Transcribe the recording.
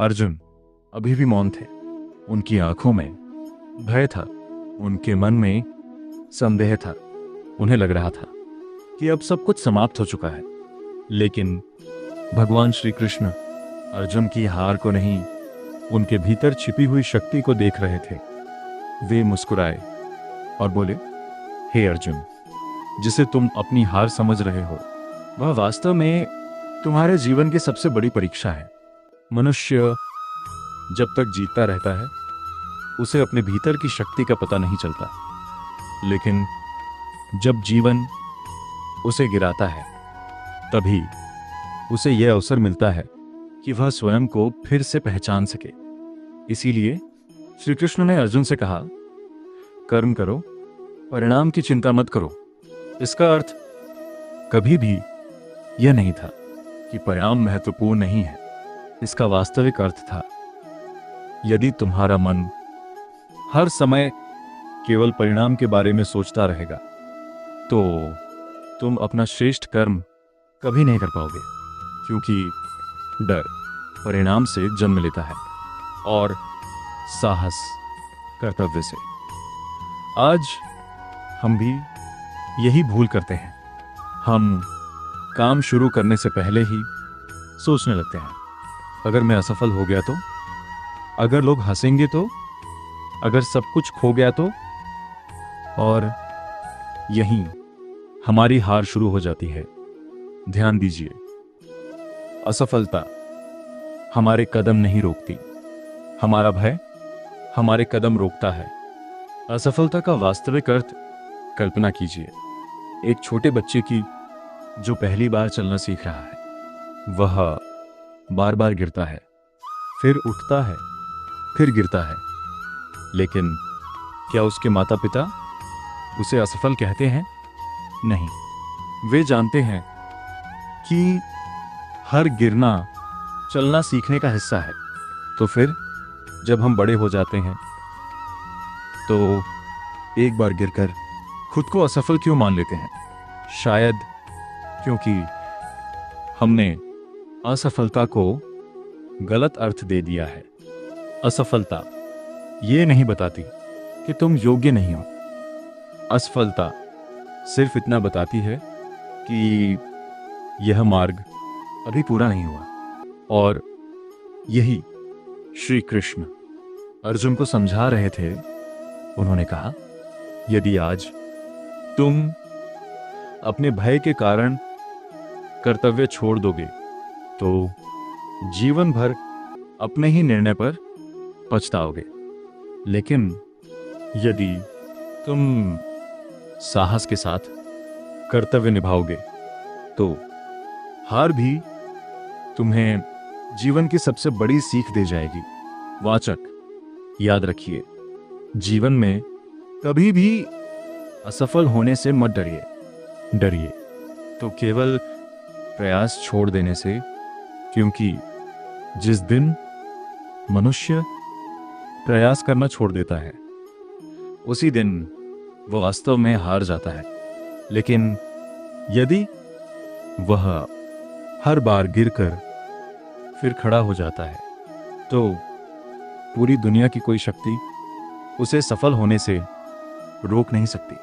अर्जुन अभी भी मौन थे। उनकी आंखों में भय था, उनके मन में संदेह था। उन्हें लग रहा था कि अब सब कुछ समाप्त हो चुका है, लेकिन भगवान श्री कृष्ण अर्जुन की हार को नहीं, उनके भीतर छिपी हुई शक्ति को देख रहे थे। वे मुस्कुराए और बोले, हे अर्जुन, जिसे तुम अपनी हार समझ रहे हो वह वास्तव में तुम्हारे जीवन की सबसे बड़ी परीक्षा है। मनुष्य जब तक जीता रहता है उसे अपने भीतर की शक्ति का पता नहीं चलता, लेकिन जब जीवन उसे गिराता है तभी उसे यह अवसर मिलता है कि वह स्वयं को फिर से पहचान सके। इसीलिए श्री कृष्ण ने अर्जुन से कहा, कर्म करो, परिणाम की चिंता मत करो। इसका अर्थ कभी भी यह नहीं था कि परिणाम महत्वपूर्ण नहीं है। इसका वास्तविक अर्थ था, यदि तुम्हारा मन हर समय केवल परिणाम के बारे में सोचता रहेगा तो तुम अपना श्रेष्ठ कर्म कभी नहीं कर पाओगे, क्योंकि डर परिणाम से जन्म लेता है और साहस कर्तव्य से। आज हम भी यही भूल करते हैं। हम काम शुरू करने से पहले ही सोचने लगते हैं, अगर मैं असफल हो गया तो, अगर लोग हंसेंगे तो, अगर सब कुछ खो गया तो। और यहीं हमारी हार शुरू हो जाती है। ध्यान दीजिए, असफलता हमारे कदम नहीं रोकती, हमारा भय हमारे कदम रोकता है। असफलता का वास्तविक अर्थ कल्पना कीजिए, एक छोटे बच्चे की जो पहली बार चलना सीख रहा है। वह बार बार गिरता है, फिर उठता है, फिर गिरता है, लेकिन क्या उसके माता पिता उसे असफल कहते हैं? नहीं, वे जानते हैं कि हर गिरना चलना सीखने का हिस्सा है। तो फिर जब हम बड़े हो जाते हैं तो एक बार गिरकर खुद को असफल क्यों मान लेते हैं? शायद क्योंकि हमने असफलता को गलत अर्थ दे दिया है। असफलता ये नहीं बताती कि तुम योग्य नहीं हो। असफलता सिर्फ इतना बताती है कि यह मार्ग अभी पूरा नहीं हुआ। और यही श्री कृष्ण अर्जुन को समझा रहे थे। उन्होंने कहा, यदि आज तुम अपने भय के कारण कर्तव्य छोड़ दोगे तो जीवन भर अपने ही निर्णय पर पछताओगे, लेकिन यदि तुम साहस के साथ कर्तव्य निभाओगे तो हार भी तुम्हें जीवन की सबसे बड़ी सीख दे जाएगी। वाचक, याद रखिए, जीवन में कभी भी असफल होने से मत डरिए तो केवल प्रयास छोड़ देने से, क्योंकि जिस दिन मनुष्य प्रयास करना छोड़ देता है उसी दिन वह वास्तव में हार जाता है। लेकिन यदि वह हर बार गिरकर फिर खड़ा हो जाता है तो पूरी दुनिया की कोई शक्ति उसे सफल होने से रोक नहीं सकती।